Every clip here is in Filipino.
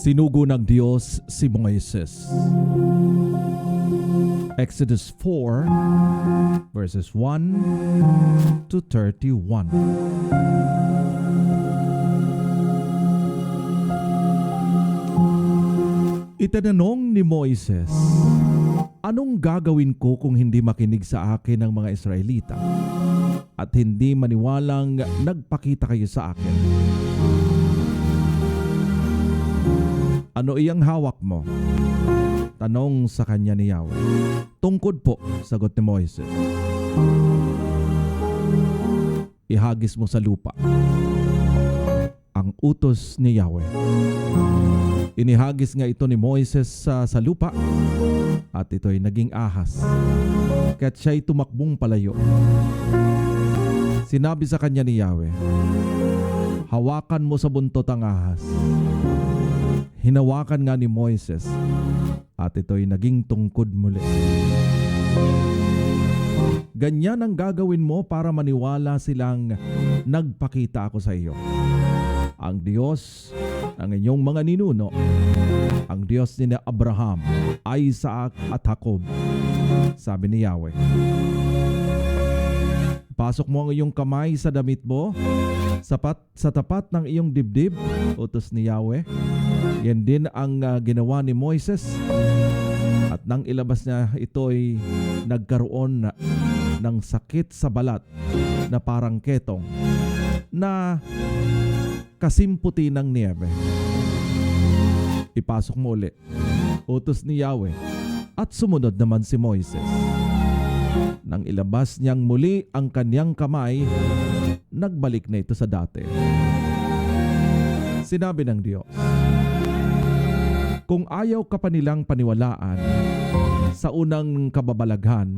Sinugo ng Diyos si Moises. Exodus 4 verses 1 to 31. Itinanong ni Moises, anong gagawin ko kung hindi makinig sa akin ng mga Israelita at hindi maniwalang nagpakita kayo sa akin? Ano iyang hawak mo? Tanong sa kanya ni Yahweh. Tungkod po, sagot ni Moises. Ihagis mo sa lupa. Ang utos ni Yahweh. Inihagis nga ito ni Moises sa lupa at ito'y naging ahas. Kaya't siya'y tumakbong palayo. Sinabi sa kanya ni Yahweh, hawakan mo sa buntot ang ahas. Hinawakan nga ni Moises at ito'y naging tungkod muli. Ganyan ang gagawin mo para maniwala silang nagpakita ako sa iyo. Ang Diyos ng inyong mga ninuno, ang Diyos ni Abraham, Isaac at Jacob, sabi ni Yahweh. Pasok mo ang iyong kamay sa damit mo, sa tapat ng iyong dibdib, utos ni Yahweh. Yan din ang ginawa ni Moises. At nang ilabas niya, ito'y nagkaroon ng sakit sa balat na parang ketong na kasimputi ng niyebe. Ipasok mo ulit, utos ni Yahweh. At sumunod naman si Moises. Nang ilabas niyang muli ang kanyang kamay, nagbalik na ito sa dati. Sinabi ng Diyos, kung ayaw ka pa nilang paniwalaan sa unang kababalaghan,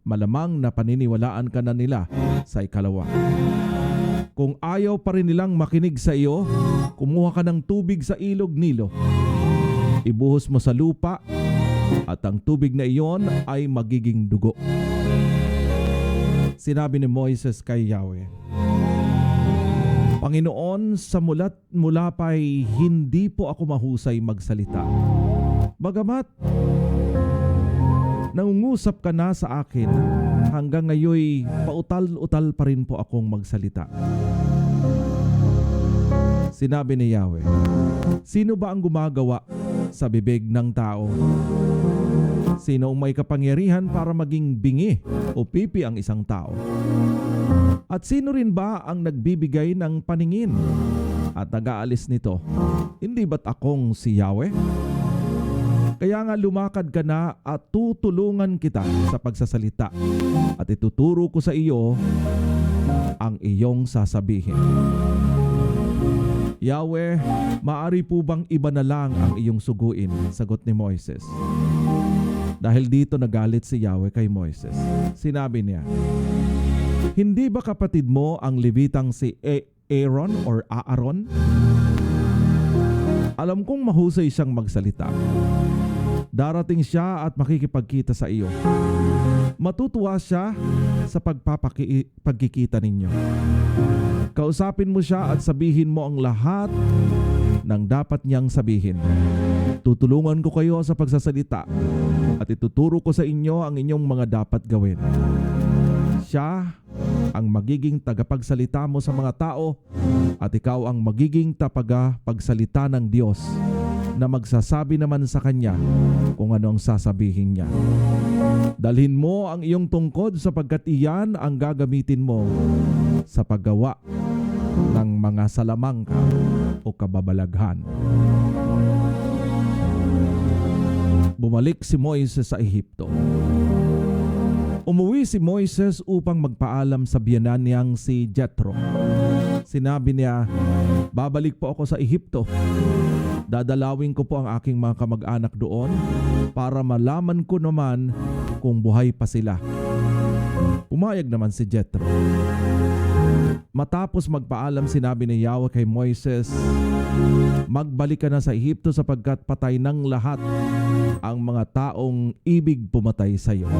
malamang na paniniwalaan ka na nila sa ikalawa. Kung ayaw pa rin nilang makinig sa iyo, kumuha ka ng tubig sa ilog Nilo. Ibuhos mo sa lupa at ang tubig na iyon ay magiging dugo. Sinabi ni Moises kay Yahweh, Panginoon, sa mula pa'y hindi po ako mahusay magsalita. Bagamat nangungusap ka na sa akin, hanggang ngayoy pautal-utal pa rin po akong magsalita. Sinabi ni Yahweh, sino ba ang gumagawa sa bibig ng tao? Sino ang may kapangyarihan para maging bingi o pipi ang isang tao? At sino rin ba ang nagbibigay ng paningin at nag-aalis nito? Hindi ba't akong si Yahweh? Kaya nga lumakad ka na at tutulungan kita sa pagsasalita at ituturo ko sa iyo ang iyong sasabihin. Yahweh, maari po bang iba na lang ang iyong suguin? Sagot ni Moises. Dahil dito nagalit si Yahweh kay Moises. Sinabi niya, hindi ba kapatid mo ang Levitang si Aaron or Aaron? Alam kong mahusay siyang magsalita. Darating siya at makikipagkita sa iyo. Matutuwa siya sa pagkikita ninyo. Kausapin mo siya at sabihin mo ang lahat ng dapat niyang sabihin. Tutulungan ko kayo sa pagsasalita at ituturo ko sa inyo ang inyong mga dapat gawin. Siya ang magiging tagapagsalita mo sa mga tao at ikaw ang magiging tagapagsalita ng Diyos na magsasabi naman sa kanya kung ano ang sasabihin niya. Dalhin mo ang iyong tungkod sapagkat iyan ang gagamitin mo sa paggawa ng mga salamangka o kababalaghan. Bumalik si Moises sa Ehipto. Umuwi si Moises upang magpaalam sa biyanan niyang si Jethro. Sinabi niya, babalik po ako sa Ehipto. Dadalawin ko po ang aking mga kamag-anak doon para malaman ko naman kung buhay pa sila. Pumayag naman si Jethro. Matapos magpaalam, sinabi ni Yahweh kay Moises, magbalik ka na sa Ehipto sapagkat patay ng lahat ang mga taong ibig pumatay sa iyo.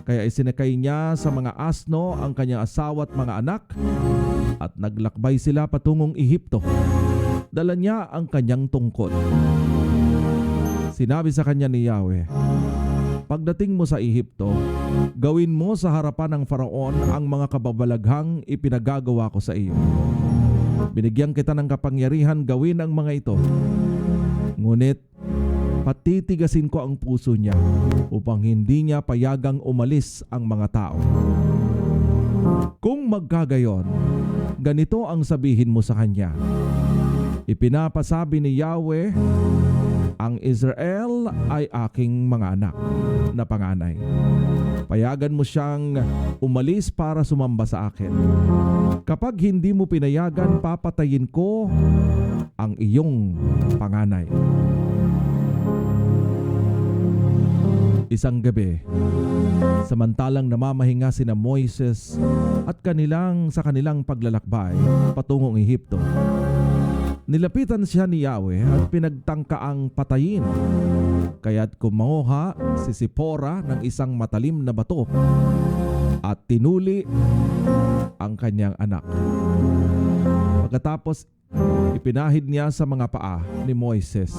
Kaya isinakay niya sa mga asno ang kanyang asawa at mga anak at naglakbay sila patungong Ehipto. dala niya ang kanyang tungkod. Sinabi sa kanya ni Yahweh, pagdating mo sa Ehipto, gawin mo sa harapan ng Faraon ang mga kababalaghang ipinagagawa ko sa iyo. Binigyan kita ng kapangyarihan gawin ang mga ito. Ngunit patitigasin ko ang puso niya upang hindi niya payagang umalis ang mga tao. Kung magkagayon, ganito ang sabihin mo sa kanya. Ipinapasabi ni Yahweh, ang Israel ay aking mga anak na panganay. Payagan mo siyang umalis para sumamba sa akin. Kapag hindi mo pinayagan, papatayin ko ang iyong panganay. Isang gabi, samantalang namamahinga sina Moises at sa kanilang paglalakbay patungong Ehipto, nilapitan siya ni Yahweh at pinagtangkaang patayin. Kaya't kumuha si Sipora ng isang matalim na bato at tinuli ang kanyang anak. Pagkatapos, ipinahid niya sa mga paa ni Moises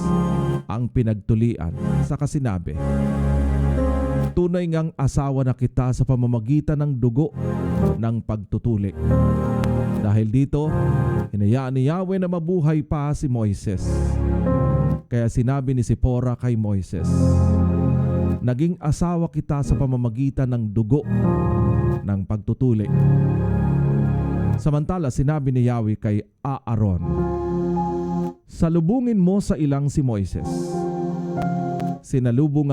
ang pinagtulian, saka sinabi, tunay ngang asawa na kita sa pamamagitan ng dugo ng pagtutuli. Dahil dito, hinayaan ni Yahweh na mabuhay pa si Moises. Kaya sinabi ni Sipora kay Moises, naging asawa kita sa pamamagitan ng dugo ng pagtutuli. Samantala, sinabi ni Yahweh kay Aaron, salubungin mo sa ilang si Moises. Sinalubong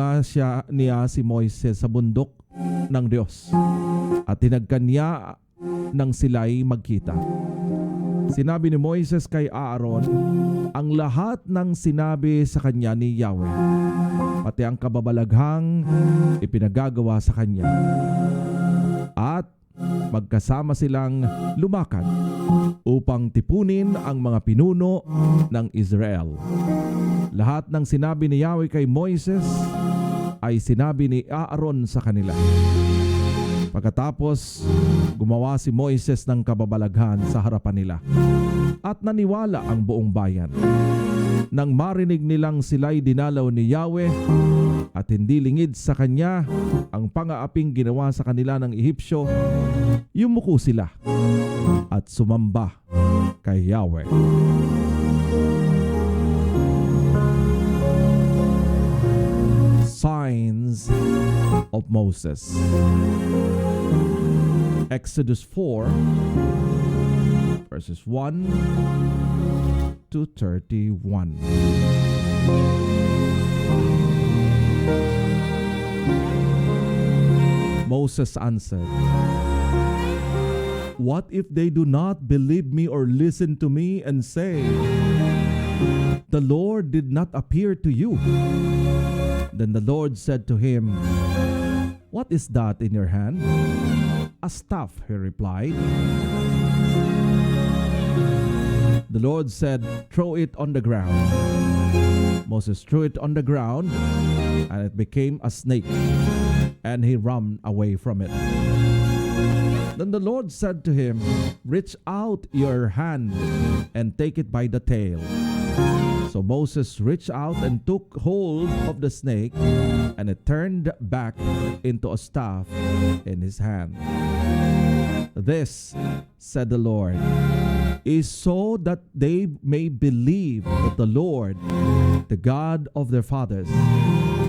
niya si Moises sa bundok ng Diyos at tinagkan niya nang sila'y magkita. Sinabi ni Moises kay Aaron ang lahat ng sinabi sa kanya ni Yahweh, pati ang kababalaghang ipinagagawa sa kanya. At magkasama silang lumakad upang tipunin ang mga pinuno ng Israel. Lahat ng sinabi ni Yahweh kay Moises ay sinabi ni Aaron sa kanila. Pagkatapos, gumawa si Moises ng kababalaghan sa harapan nila at naniwala ang buong bayan. Nang marinig nilang sila'y dinalaw ni Yahweh at hindi lingid sa kanya ang pangaaping ginawa sa kanila ng Ehipsyo, yumuko sila at sumamba kay Yahweh. Signs of Moses. Exodus 4 verses 1 to 31. Moses answered, what if they do not believe me or listen to me and say, the Lord did not appear to you? Then the Lord said to him, what is that in your hand? A staff, he replied. The Lord said, throw it on the ground. Moses threw it on the ground, and it became a snake, and he ran away from it. Then the Lord said to him, reach out your hand and take it by the tail. So Moses reached out and took hold of the snake, and it turned back into a staff in his hand. This, said the Lord, is so that they may believe that the Lord, the God of their fathers,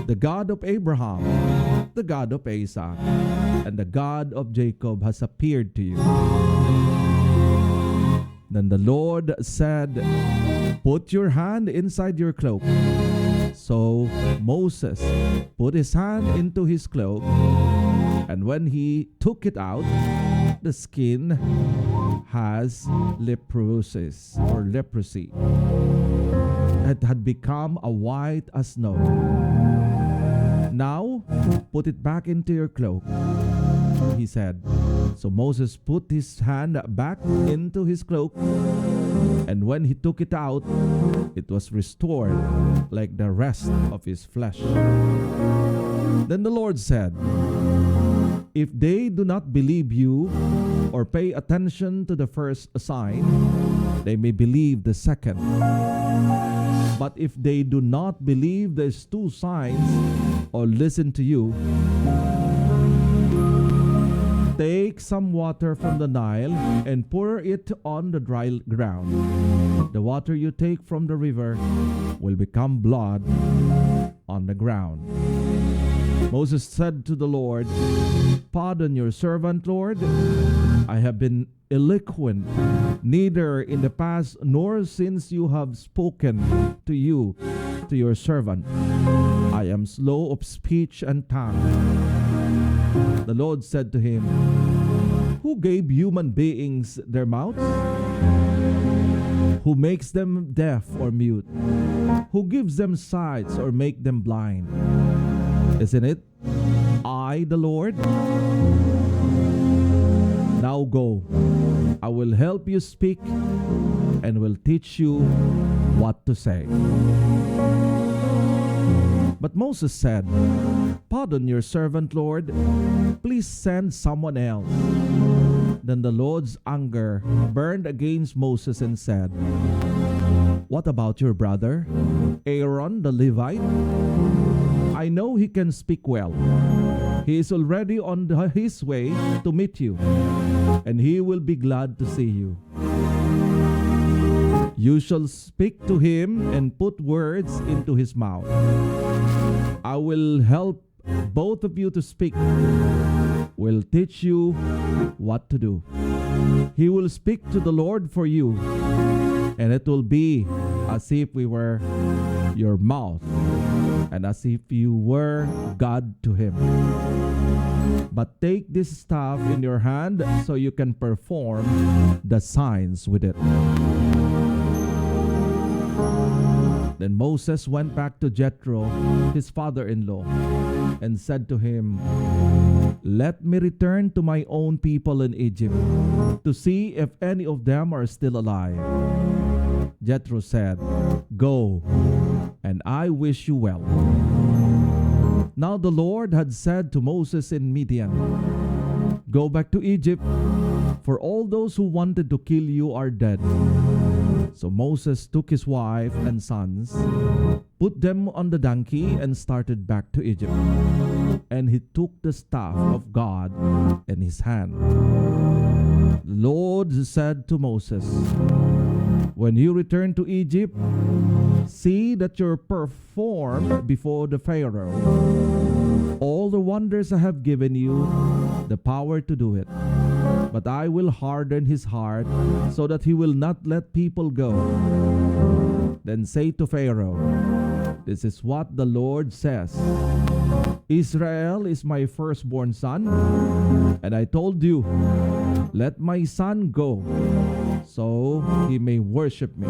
the God of Abraham, the God of Isaac, and the God of Jacob has appeared to you. Then the Lord said, put your hand inside your cloak. So Moses put his hand into his cloak, and when he took it out, the skin has leprosis or leprosy. It had become a white as snow. Now put it back into your cloak, he said. So Moses put his hand back into his cloak, and when he took it out, it was restored like the rest of his flesh. Then the Lord said, if they do not believe you or pay attention to the first sign, they may believe the second. But if they do not believe these two signs or listen to you, take some water from the Nile and pour it on the dry ground. The water you take from the river will become blood on the ground. Moses said to the Lord, "Pardon your servant, Lord. I have been eloquent, neither in the past nor since you have spoken to your servant. I am slow of speech and tongue." The Lord said to him, "Who gave human beings their mouths? Who makes them deaf or mute? Who gives them sight or make them blind? Isn't it I, the Lord? Now go, I will help you speak and will teach you what to say." But Moses said, "Pardon your servant, Lord. Please send someone else." Then the Lord's anger burned against Moses and said, "What about your brother, Aaron the Levite? I know he can speak well. He is already on his way to meet you, and he will be glad to see you. You shall speak to him and put words into his mouth. I will help both of you to speak, will teach you what to do. He will speak to the Lord for you, and it will be as if we were your mouth, and as if you were God to him. But take this staff in your hand so you can perform the signs with it." Then Moses went back to Jethro, his father-in-law, and said to him, "Let me return to my own people in Egypt to see if any of them are still alive." Jethro said, "Go, and I wish you well." Now the Lord had said to Moses in Midian, "Go back to Egypt, for all those who wanted to kill you are dead." So Moses took his wife and sons, put them on the donkey, and started back to Egypt. And he took the staff of God in his hand. The Lord said to Moses, "When you return to Egypt, see that you perform before the Pharaoh all the wonders I have given you the power to do it. But I will harden his heart so that he will not let people go. Then say to Pharaoh, 'This is what the Lord says. Israel is my firstborn son, and I told you, let my son go, so he may worship me.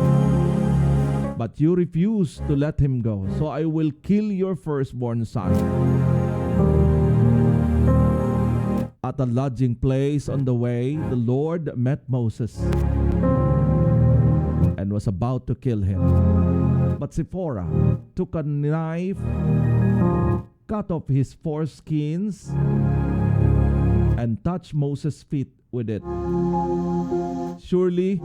But you refuse to let him go, so I will kill your firstborn son.'" At a lodging place on the way, the Lord met Moses and was about to kill him. But Zipporah took a knife, cut off his foreskins, and touched Moses' feet with it. "Surely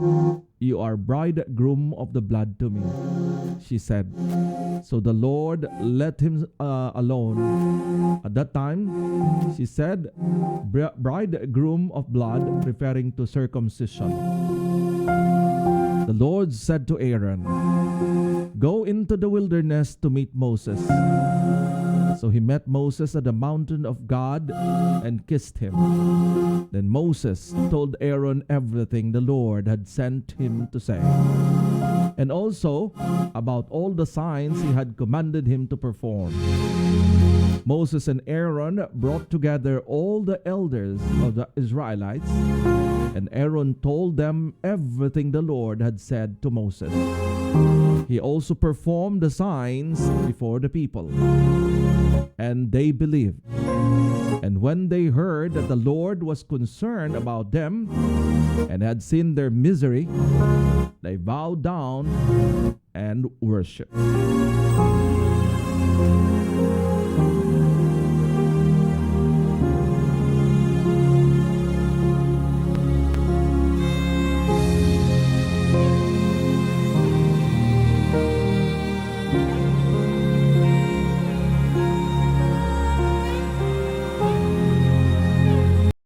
you are bridegroom of the blood to me," she said. So the Lord let him alone. At that time, she said, "bridegroom of blood," referring to circumcision. The Lord said to Aaron, "Go into the wilderness to meet Moses." So he met Moses at the mountain of God and kissed him. Then Moses told Aaron everything the Lord had sent him to say, and also about all the signs he had commanded him to perform. Moses and Aaron brought together all the elders of the Israelites, and Aaron told them everything the Lord had said to Moses. He also performed the signs before the people, and they believed. And when they heard that the Lord was concerned about them and had seen their misery, they bowed down and worshiped.